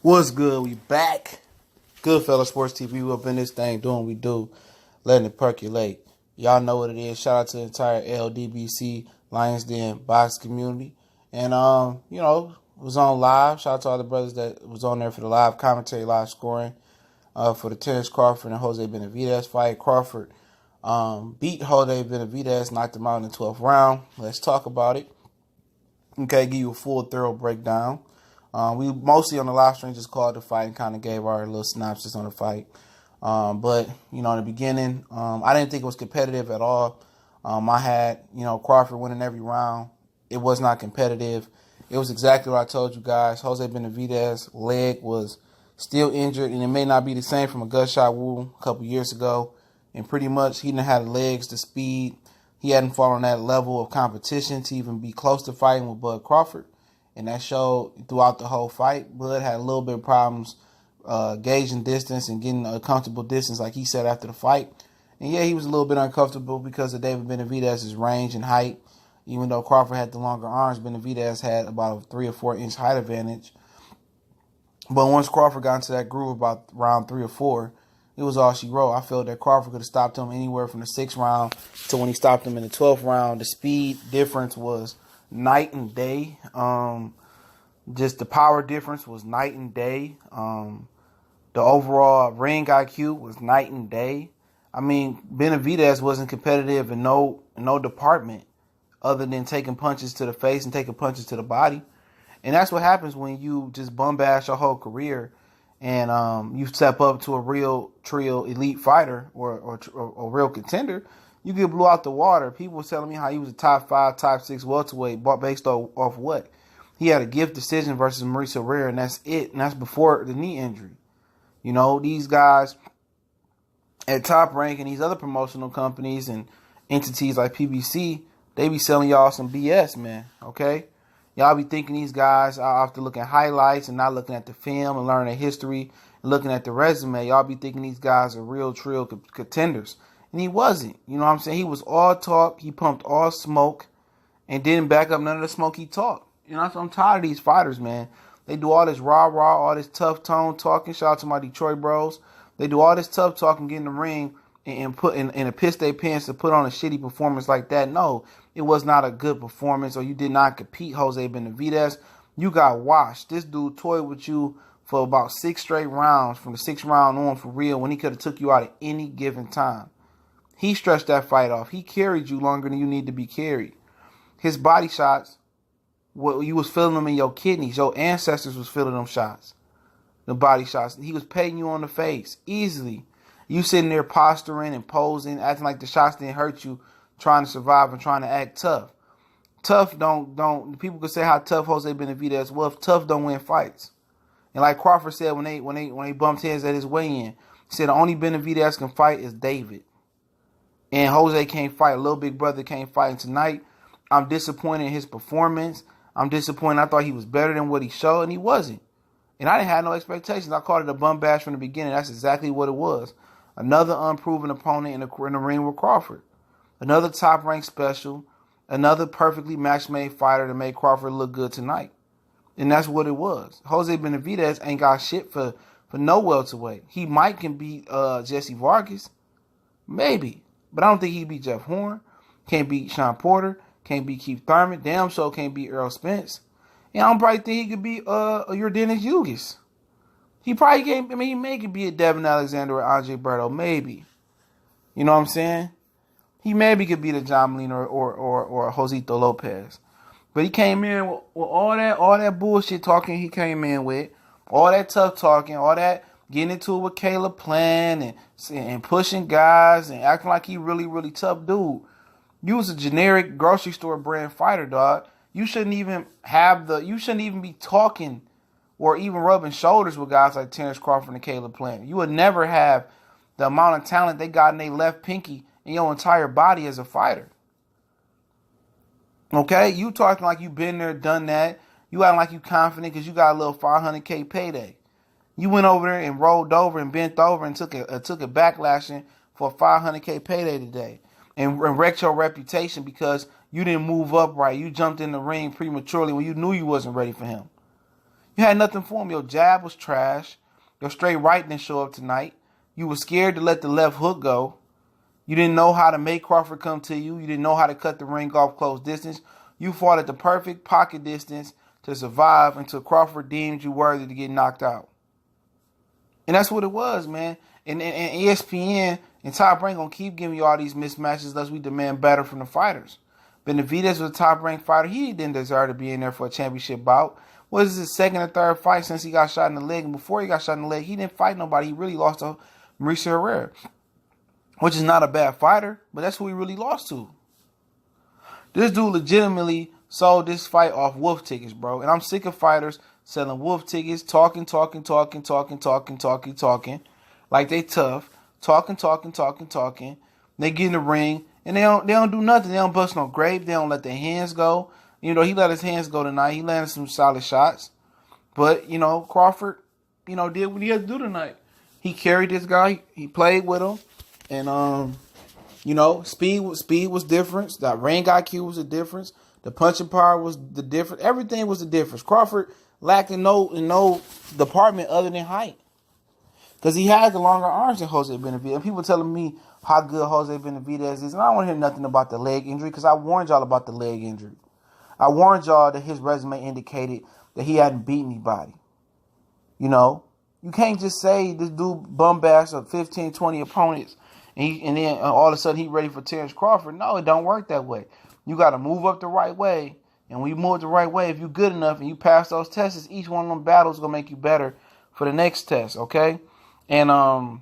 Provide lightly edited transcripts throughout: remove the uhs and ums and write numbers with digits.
What's good? We back. Goodfellas Sports TV. We up in this thing doing what we do, letting it percolate. Y'all know what it is. Shout out to the entire LDBC Lions Den box community. And was on live. Shout out to all the brothers that was on there for the live commentary, live scoring for the Terence Crawford and Jose Benavidez fight. Crawford beat Jose Benavidez, knocked him out in the 12th round. Let's talk about it. Okay, give you a full, thorough breakdown. We mostly on the live stream just called the fight and kind of gave our little synopsis on the fight. But in the beginning, I didn't think it was competitive at all. I had, Crawford winning every round. It was not competitive. It was exactly what I told you guys. Jose Benavidez's leg was still injured, and it may not be the same from a gunshot wound a couple years ago. And pretty much he didn't have the legs, the speed. He hadn't fallen on that level of competition to even be close to fighting with Bud Crawford. And that showed throughout the whole fight. Bud had a little bit of problems gauging distance and getting a comfortable distance, like he said after the fight. And yeah, he was a little bit uncomfortable because of David Benavidez's range and height. Even though Crawford had the longer arms, Benavidez had about a 3 or 4 inch height advantage. But once Crawford got into that groove about round 3 or 4, it was all she wrote. I felt that Crawford could have stopped him anywhere from the 6th round to when he stopped him in the 12th round. The speed difference was night and day. Just the power difference was night and day. The overall ring IQ was night and day. I mean, Benavidez wasn't competitive in no department other than taking punches to the face and taking punches to the body. And that's what happens when you just bum bash your whole career and you step up to a real trio elite fighter or a real contender. You get blew out the water. People were telling me how he was a top 5, top 6 welterweight based off what? He had a gift decision versus Mauricio Herrera, and that's it. And that's before the knee injury. These guys at Top Rank and these other promotional companies and entities like PBC, they be selling y'all some BS, man. Okay? Y'all be thinking these guys are after looking at highlights and not looking at the film and learning their history and looking at the resume. Y'all be thinking these guys are real trio contenders. And he wasn't. You know what I'm saying? He was all talk. He pumped all smoke and didn't back up none of the smoke he talked. I'm tired of these fighters, man. They do all this rah-rah, all this tough tone talking. Shout out to my Detroit bros. They do all this tough talking, get in the ring and put in a piss their pants to put on a shitty performance like that. No, it was not a good performance, or you did not compete, Jose Benavidez. You got washed. This dude toyed with you for about 6 straight rounds, from the 6th round on for real, when he could have took you out at any given time. He stretched that fight off. He carried you longer than you need to be carried. His body shots, you was feeling them in your kidneys. Your ancestors was feeling them shots. The body shots. He was patting you on the face easily. You sitting there posturing and posing, acting like the shots didn't hurt you, trying to survive and trying to act tough. Tough don't people could say how tough Jose Benavidez was. Tough don't win fights. And like Crawford said when they bumped heads at his weigh-in, he said the only Benavidez can fight is David. And Jose can't fight. Little big brother can't fight. And tonight, I'm disappointed in his performance. I'm disappointed. I thought he was better than what he showed, and he wasn't. And I didn't have no expectations. I called it a bum bash from the beginning. That's exactly what it was. Another unproven opponent in the ring with Crawford. Another top-ranked special. Another perfectly match-made fighter to make Crawford look good tonight. And that's what it was. Jose Benavidez ain't got shit for no welterweight. He can beat Jesse Vargas. Maybe. But I don't think he beat Jeff Horn. Can't beat Sean Porter. Can't beat Keith Thurman. Damn sure can't beat Earl Spence. And I don't probably think he could beat your Dennis Hughes. He probably can't. I mean, he may could be a Devin Alexander or Andre Berto. Maybe. You know what I'm saying? He maybe could beat a John Molina or a Josito Lopez. But he came in with all that bullshit talking he came in with. All that tough talking. All that getting into it with Caleb Plant and pushing guys and acting like he really, really tough dude. You was a generic grocery store brand fighter, dog. You shouldn't even be talking or even rubbing shoulders with guys like Terence Crawford and Caleb Plant. You would never have the amount of talent they got in their left pinky in your entire body as a fighter. Okay? You talking like you been there, done that. You acting like you confident because you got a little $500K payday. You went over there and rolled over and bent over and took a backlashing for a $500K payday today. And wrecked your reputation because you didn't move up right. You jumped in the ring prematurely when you knew you wasn't ready for him. You had nothing for him. Your jab was trash. Your straight right didn't show up tonight. You were scared to let the left hook go. You didn't know how to make Crawford come to you. You didn't know how to cut the ring off close distance. You fought at the perfect pocket distance to survive until Crawford deemed you worthy to get knocked out. And that's what it was, man. And ESPN and Top Rank gonna keep giving you all these mismatches unless we demand better from the fighters. Benavidez was a top-ranked fighter. He didn't deserve to be in there for a championship bout. What is his second or third fight since he got shot in the leg? And before he got shot in the leg, he didn't fight nobody. He really lost to Mauricio Herrera, which is not a bad fighter, but that's who he really lost to. This dude legitimately sold this fight off wolf tickets, bro. And I'm sick of fighters selling wolf tickets, talking, like they tough, talking. They get in the ring and they don't do nothing. They don't bust no grape. They don't let their hands go. You know, he let his hands go tonight. He landed some solid shots. But, you know, Crawford, you know, did what he had to do tonight. He carried this guy. He played with him. And, you know, speed was different. The ring IQ was a difference. The punching power was the difference. Everything was the difference. Crawford lacked in no department other than height. Because he had the longer arms than Jose Benavidez. And people telling me how good Jose Benavidez is. And I don't want to hear nothing about the leg injury because I warned y'all about the leg injury. I warned y'all that his resume indicated that he hadn't beat anybody. You know, you can't just say this dude bum-bash of 15, 20 opponents and then all of a sudden he ready for Terence Crawford. No, it don't work that way. You got to move up the right way. And when you move the right way, if you're good enough and you pass those tests, each one of them battles is going to make you better for the next test, okay? And I'll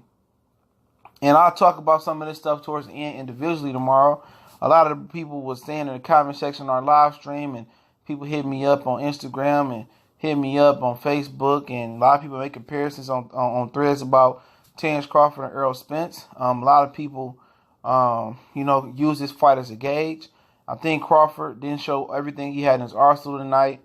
talk about some of this stuff towards the end individually tomorrow. A lot of the people was saying in the comment section on our live stream, and people hit me up on Instagram and hit me up on Facebook, and a lot of people make comparisons on threads about Terence Crawford and Errol Spence. A lot of people, you know, use this fight as a gauge. I think Crawford didn't show everything he had in his arsenal tonight.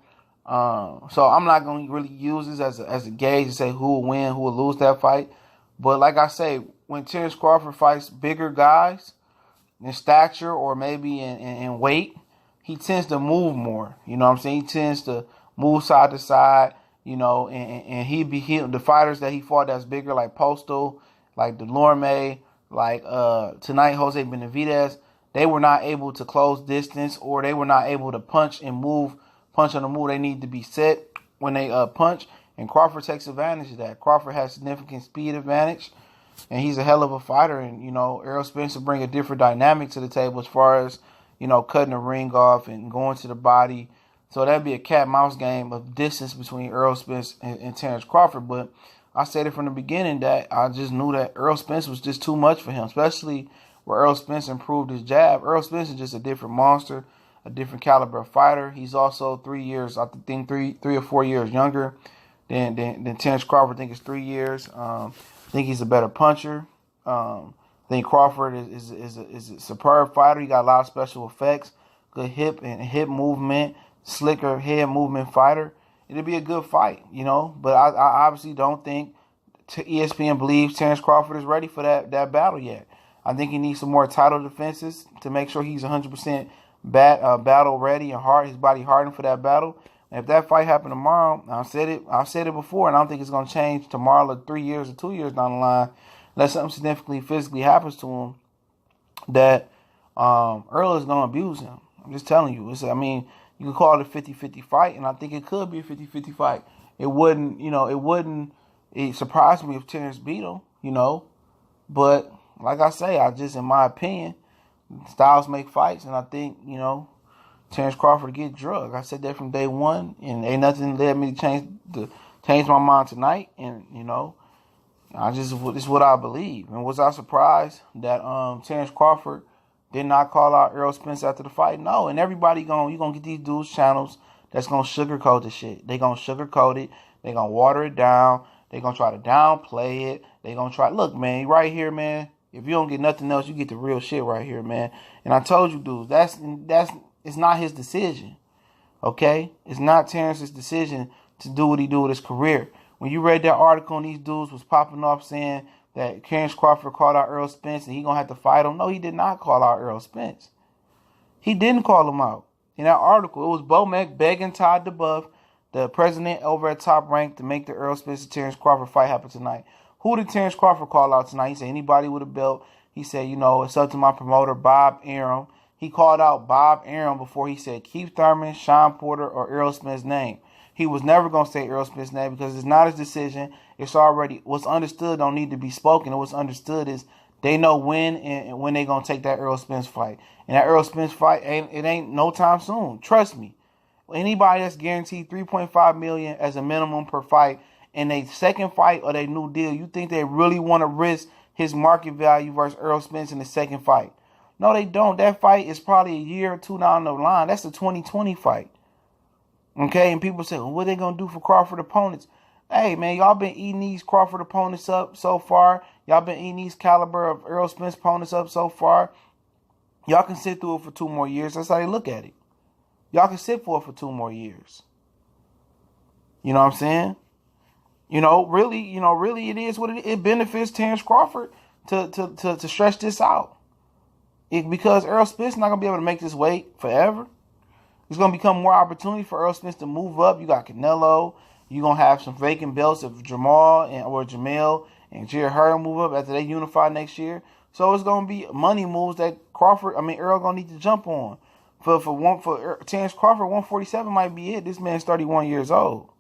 So I'm not going to really use this as a gauge to say who will win, who will lose that fight. But like I say, when Terence Crawford fights bigger guys in stature or maybe in weight, he tends to move more. You know what I'm saying? He tends to move side to side, you know, and the fighters that he fought that's bigger, like Postal, like Delorme, like tonight Jose Benavidez, they were not able to close distance or they were not able to punch on the move. They need to be set when they punch, and Crawford takes advantage of that. Crawford has significant speed advantage, and he's a hell of a fighter. And, you know, Errol Spence will bring a different dynamic to the table as far as, you know, cutting the ring off and going to the body. So that'd be a cat-mouse game of distance between Errol Spence and Terence Crawford. But I said it from the beginning that I just knew that Errol Spence was just too much for him, especially where Errol Spence improved his jab. Errol Spence is just a different monster, a different caliber of fighter. He's also 3 years, I think 3 or 4 years younger than Terence Crawford. I think it's 3 years. I think he's a better puncher. I think Crawford is a superb fighter. He got a lot of special effects, good hip movement, slicker head movement fighter. It'll be a good fight, you know. But I obviously don't think ESPN believes Terence Crawford is ready for that battle yet. I think he needs some more title defenses to make sure he's 100% battle ready and his body hardened for that battle. And if that fight happened tomorrow, I've said it before, and I don't think it's going to change tomorrow or 3 years or 2 years down the line, unless something significantly physically happens to him, that Earl is going to abuse him. I'm just telling you. I mean, you can call it a 50-50 fight, and I think it could be a 50-50 fight. It surprised me if Terence beat him, you know, but like I say, in my opinion, styles make fights, and I think, you know, Terence Crawford get drugged. I said that from day one, and ain't nothing led me to change my mind tonight. And, you know, this is what I believe. And was I surprised that Terence Crawford did not call out Errol Spence after the fight? No. And everybody you gonna get these dudes channels that's gonna sugarcoat the shit. They gonna sugarcoat it. They gonna water it down. They gonna try to downplay it. They gonna try. Look, man, right here, man. If you don't get nothing else, you get the real shit right here, man. And I told you, dudes, it's not his decision, okay? It's not Terence's decision to do what he do with his career. When you read that article and these dudes was popping off saying that Terence Crawford called out Errol Spence and he going to have to fight him, no, he did not call out Errol Spence. He didn't call him out. In that article, it was Bomac begging Todd DeBuff the president over at Top Rank to make the Errol Spence and Terence Crawford fight happen tonight. Who did Terence Crawford call out tonight? He said anybody with a belt. He said, it's up to my promoter, Bob Arum. He called out Bob Arum before he said Keith Thurman, Sean Porter, or Errol Spence' name. He was never going to say Errol Spence' name because it's not his decision. It's already, what's understood don't need to be spoken. And what's understood is they know when and when they're going to take that Errol Spence fight. And that Errol Spence fight, ain't no time soon. Trust me. Anybody that's guaranteed $3.5 million as a minimum per fight in their second fight or their new deal, you think they really want to risk his market value versus Errol Spence in the second fight? No, they don't. That fight is probably a year or two down the line. That's the 2020 fight. Okay, and people say, well, what are they going to do for Crawford opponents? Hey, man, y'all been eating these Crawford opponents up so far. Y'all been eating these caliber of Errol Spence opponents up so far. Y'all can sit through it for 2 more years. That's how they look at it. Y'all can sit for it for 2 more years. You know what I'm saying? Really it is what it is. It benefits Terence Crawford to stretch this out. Because Errol Spence is not going to be able to make this weight forever. It's going to become more opportunity for Errol Spence to move up. You got Canelo. You're going to have some vacant belts of Jamal or Jamel and Jared Hurd move up after they unify next year. So it's going to be money moves that Errol going to need to jump on. For Terence Crawford, 147 might be it. This man's 31 years old.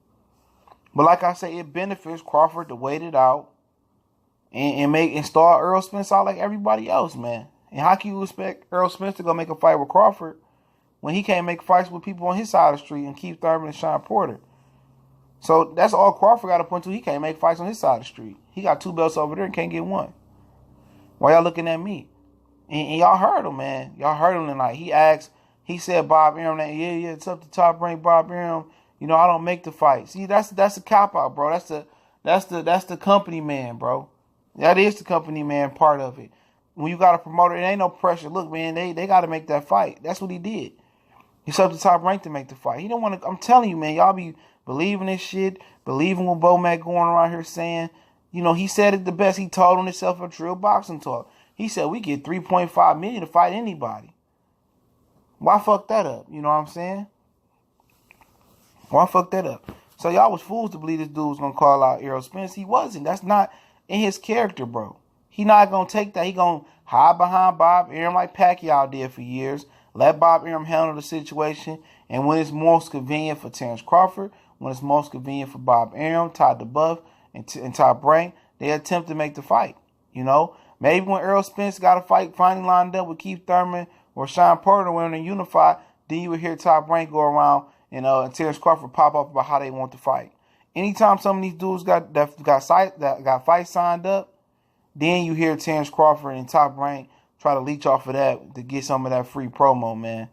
But like I say, it benefits Crawford to wait it out and start Errol Spence out like everybody else, man. And how can you expect Errol Spence to go make a fight with Crawford when he can't make fights with people on his side of the street and Keith Thurman and Sean Porter? So that's all Crawford got to point to. He can't make fights on his side of the street. He got 2 belts over there and can't get 1. Why y'all looking at me? And y'all heard him, man. Y'all heard him tonight. He said Bob Arum, yeah, it's up to Top Rank Bob Arum. I don't make the fight. See, that's a cop out, bro. That's the company man, bro. That is the company man part of it. When you got a promoter, it ain't no pressure. Look, man, they got to make that fight. That's what he did. It's up to Top Rank to make the fight. He don't want to. I'm telling you, man, y'all be believing this shit, believing what Bo Mac going around here saying. He said it the best. He told on himself a Trill Boxing Talk. He said we get $3.5 million to fight anybody. Why fuck that up? You know what I'm saying? Why fuck that up? So y'all was fools to believe this dude was gonna call out Errol Spence. He wasn't. That's not in his character, bro. He not gonna take that. He gonna hide behind Bob Arum like Pacquiao did for years. Let Bob Arum handle the situation. And when it's most convenient for Terence Crawford, when it's most convenient for Bob Arum, Todd DeBuff, and Top Rank, they attempt to make the fight. Maybe when Errol Spence got a fight finally lined up with Keith Thurman or Sean Porter when they unify, then you would hear Top Rank go around and Terence Crawford pop up about how they want to fight. Anytime some of these dudes got fights signed up, then you hear Terence Crawford and Top Rank try to leech off of that to get some of that free promo, man.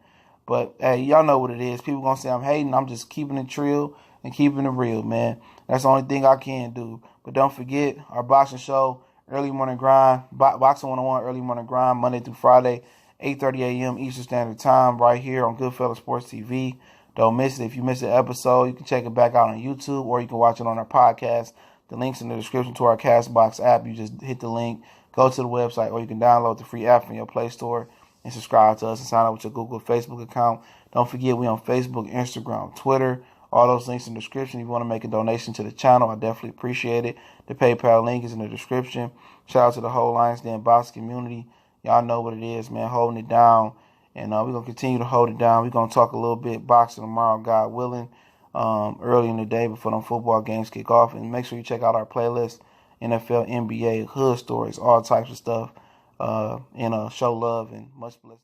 But hey, y'all know what it is. People gonna say I'm hating. I'm just keeping it trill and keeping it real, man. That's the only thing I can do. But don't forget our boxing show, Early Morning Grind, Boxing 101 Early Morning Grind, Monday through Friday, 8:30 a.m. Eastern Standard Time, right here on Goodfellas Sports TV. Don't miss it. If you missed an episode, you can check it back out on YouTube or you can watch it on our podcast. The link's in the description to our CastBox app. You just hit the link, go to the website, or you can download the free app from your Play Store and subscribe to us and sign up with your Google Facebook account. Don't forget, we on Facebook, Instagram, Twitter. All those links in the description. If you want to make a donation to the channel, I definitely appreciate it. The PayPal link is in the description. Shout out to the whole Lions Den boxing community. Y'all know what it is, man, holding it down. And we're going to continue to hold it down. We're going to talk a little bit boxing tomorrow, God willing, early in the day before them football games kick off. And make sure you check out our playlist, NFL, NBA, hood stories, all types of stuff. And show love and much blessings.